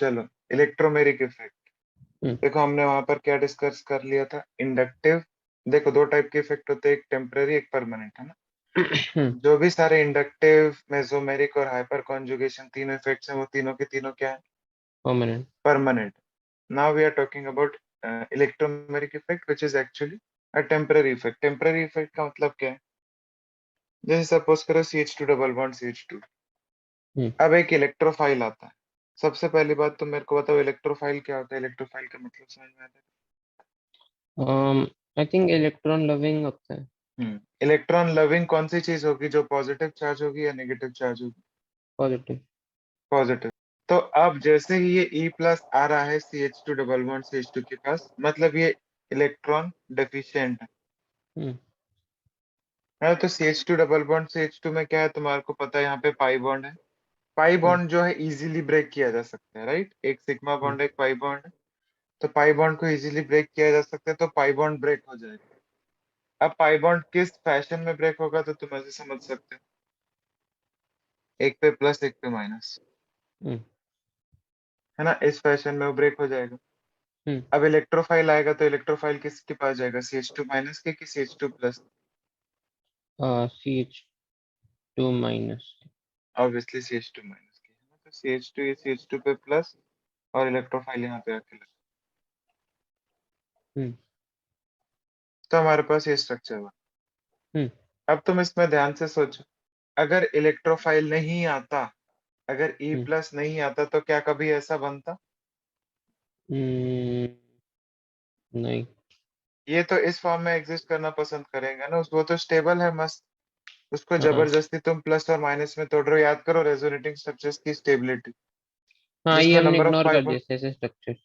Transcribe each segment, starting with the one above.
चलो electromeric effect, हम्म। देखो हमने वहां पर क्या डिस्कस कर लिया था, इंडक्टिव। देखो दो टाइप के इफेक्ट होते हैं, एक टेम्पररी एक परमानेंट, है ना। जो भी सारे इंडक्टिव, मेसोमेरिक और हाइपर कॉन्जुगेशन तीनों इफेक्ट्स हैं, वो तीनों के तीनों क्या है, permanent. Permanent. Now we are talking about electromeric effect which is actually a temporary effect. Temporary effect का मतलब क्या है, जैसे सपोज करो CH2 डबल बॉन्ड CH2। हम्म। अब एक इलेक्ट्रोफाइल आता है। सबसे पहली बात तो मेरे को बताओ, इलेक्ट्रोफाइल क्या होता है, इलेक्ट्रोफाइल का मतलब समझ में आता आई थिंक इलेक्ट्रॉन लविंग होता है। है। इलेक्ट्रॉन लविंग कौन सी चीज होगी, जो पॉजिटिव चार्ज होगी या नेगेटिव चार्ज होगी, पॉजिटिव। पॉजिटिव। तो अब जैसे ही ये E प्लस आ रहा है CH2 डबल बॉन्ड CH2 के पास, मतलब ये इलेक्ट्रॉन डेफिशिएंट हम्म। है। तो CH2 डबल बॉन्ड CH2 में क्या है, तुम्हारे को पता है यहाँ पे पाई बॉन्ड है। पाई हम्म। बॉन्ड जो है इजीली ब्रेक किया जा सकता है, राइट। एक सिग्मा हम्म। बॉन्ड एक पाई बॉन्ड है। तो पाई बॉन्ड को इजीली ब्रेक किया जा सकता है, तो पाई बॉन्ड ब्रेक हो जाएगा। अब पाई बॉन्ड किस फैशन में ब्रेक होगा, तो तुम ऐसे समझ सकते हो, एक पे प्लस एक पे माइनस, हम्म। है ना। इस फैशन में वो ब्रेक हो जाएगा। हम्म। अब इलेक्ट्रोफाइल आएगा, तो इलेक्ट्रोफाइल किसके पास जाएगा, CH2 माइनस के कि CH2 plus. CH2 minus. Obviously CH2 minus के, है ना। तो CH2 ये CH2 पे प्लस, और इलेक्ट्रोफाइल यहाँ पे आके लगा, हम्म। तो हमारे पास ये स्ट्रक्चर हुआ। हम्म। अब तुम इसमें ध्यान से सोचो, अगर इलेक्ट्रोफाइल नहीं आता, अगर E हम्म। प्लस नहीं आता, तो क्या कभी ऐसा बनता। हम्म। नहीं। ये तो इस फॉर्म में एग्जिस्ट करना पसंद करेंगे ना, वो तो स्टेबल है मस्त। उसको हाँ। जबरदस्ती तुम प्लस और माइनस में तोड़ रहे हो। याद करो रेजोनेटिंग स्ट्रक्चर्स की स्टेबिलिटी, हाँ, ये जिसमें हमने नंबर ऑफ इग्नोर कर फाइबर। दिया ऐसे स्ट्रक्चर।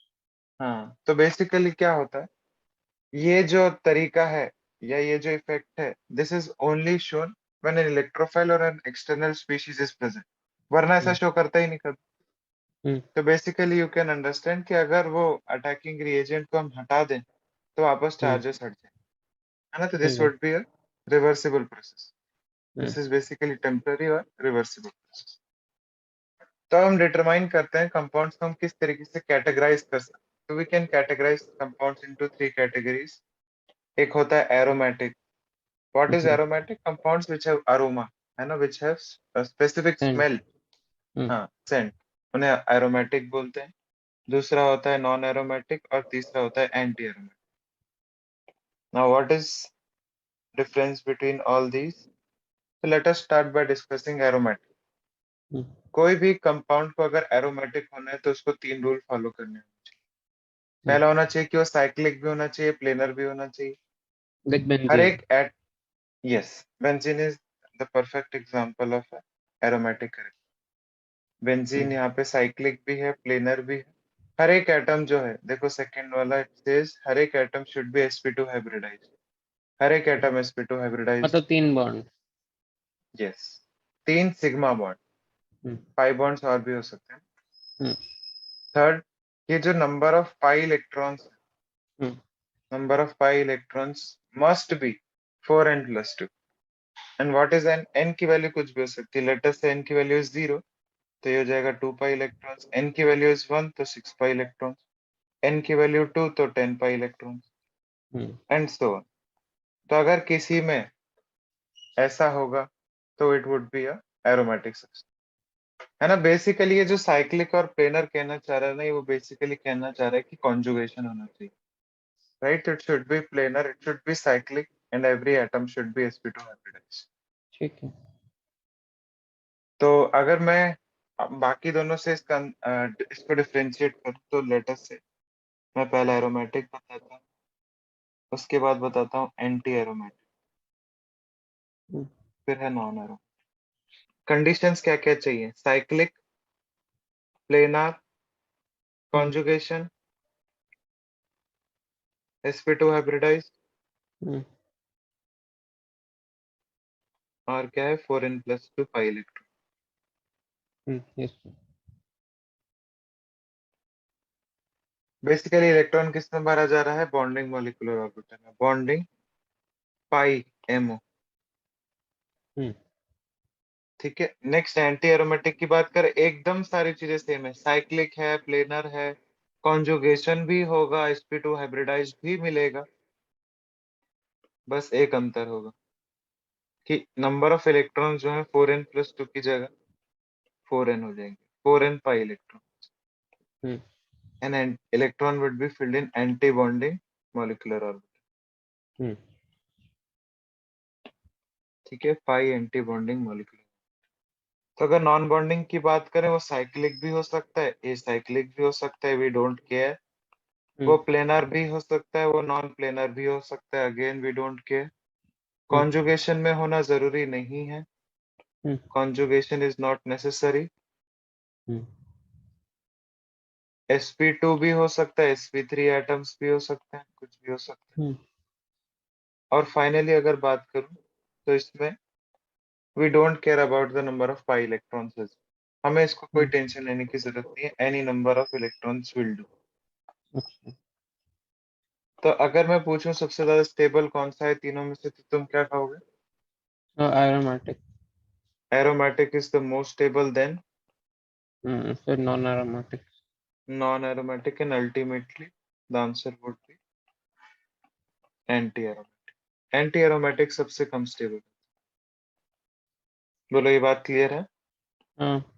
हाँ, तो बेसिकली क्या होता है, ये जो तरीका है या ये जो इफेक्ट है, this is only shown when an electrophile और an external species is present, वरना ऐसा हम्म। शो करता ही नहीं कभी। हम्म। तो बेसिकली यू कैन अंडरस्टैंड कि अगर वो अटैकिंग रिएजेंट को हम हटा दें, तो वापस हम्म। चार्जेस हट जाए, है ना। तो दिस ठीक है। Would be a reversible process. Hmm. This is basically temporary और रिवर्सिबल प्रोसेस। तो हम डिटरमाइन करते हैं कंपाउंड्स को हम किस तरीके से कैटेगराइज कर सकते हैं। तो we can categorize compounds into three categories. एक होता है aromatic. What is hmm. Aromatic, compounds which have aroma, है ना, which have specific scent. Smell, hmm. हाँ सेंट, उन्हें एरोमेटिक बोलते हैं। दूसरा होता है नॉन एरोमेटिक, और तीसरा होता है anti aromatic. Now what is difference between all these, so let us start by discussing aromatic. हम्म। कोई भी कंपाउंड को अगर एरोमेटिक होना है, तो उसको तीन रूल फॉलो करने हैं। हम्म। पहला होना चाहिए कि वो साइक्लिक भी होना चाहिए, प्लेनर भी होना चाहिए। लाइक हर बेंजीन। एक एट yes, benzene is the perfect example of aromatic. Benzene hmm. यहाँ पे साइक्लिक भी है, प्लेनर भी है। हर एक एटम जो है, देखो सेकंड वाला इट सेज हर एक atom should be sp2 hybridized. हर एक एटम sp2 हाइब्रिडाइज्ड। मतलब 3 बॉन्ड। यस, तीन sigma bond, hmm. Pi bonds और भी हो सकते हैं। हम्म। थर्ड, ये जो number of pi electrons, hmm. number of pi electrons must be 4 n plus 2. And what is n? n की वैल्यू कुछ भी हो सकती है। लेट अस से n की वैल्यू इज 0, तो ये हो जाएगा 2 पाई इलेक्ट्रॉन्स। n की वैल्यू इज 1, तो 6 पाई इलेक्ट्रॉन्स। n की वैल्यू 2, तो 10 पाई electrons, hmm. And so on. तो अगर किसी में ऐसा होगा, तो it would be a aromatic substance, है ना। बेसिकली ये जो साइक्लिक और प्लेनर कहना चाह रहा है ना, ये वो बेसिकली कहना चाह रहा है कि कॉन्जुगेशन होना चाहिए, right. It should be planar, it should be cyclic, and every atom should be sp2 hybridized. ठीक है। तो अगर मैं बाकी दोनों से इसको डिफरेंशिएट करूँ, तो लेटस से मैं पहला एरोमेटिक बताता हूँ, उसके बाद बताता हूँ एंटी एरोमेटिक, हम्म। फिर है नॉन एरो। कंडीशंस क्या क्या चाहिए, साइक्लिक, प्लेनार, हम्म। कॉन्जुगेशन, sp2 हाइब्रिडाइज, हम्म। और क्या है 4n plus 2 pi electron. Yes. Basically electron किस में भरा जा रहा है, बॉन्डिंग मॉलिक्यूलर ऑर्बिटल में, बॉन्डिंग पाई एमओ, हम्म। ठीक ठीक है। नेक्स्ट एंटी एरोमेटिक की बात करें, एकदम सारी चीजें सेम है, साइक्लिक है, प्लेनर है, कॉन्जुगेशन भी होगा, sp2 हाइब्रिडाइज भी मिलेगा। बस एक अंतर होगा कि नंबर ऑफ इलेक्ट्रॉन जो है 4n+2 की जगह 4n हो जाएंगे, 4n pi electron. Hmm an electron would be filled in anti bonding molecular orbital। हम्म ठीक है, पाई एंटी बॉन्डिंग मॉलिक्यूलर। तो अगर नॉन बॉन्डिंग की बात करें, वो साइक्लिक भी हो सकता है, ए साइक्लिक भी हो सकता है, वी डोंट केयर। हम्म वो प्लेनर भी हो सकता है, वो नॉन प्लेनर भी हो सकता है, again we don't care. Hmm conjugation में होना जरूरी नहीं है, hmm conjugation is not necessary. Hmm sp2 भी हो सकता है, sp3 एटम्स भी हो सकते हैं, कुछ भी हो सकता है। हम्म और फाइनली अगर बात करूं तो इसमें we don't care about the number of pi electrons. हमें इसको कोई हम्म, टेंशन लेने की जरूरत नहीं है, any number of electrons will do. अच्छा। तो अगर मैं पूछूं सबसे ज्यादा स्टेबल कौन सा है तीनों में से, तो तुम क्या कहोगे? Aromatic. Aromatic is the most stable, then फिर non aromatic. Non aromatic, and ultimately the answer would be anti aromatic. Anti aromatic सबसे कम स्टेबल। बोलो, ये बात क्लियर है? हाँ।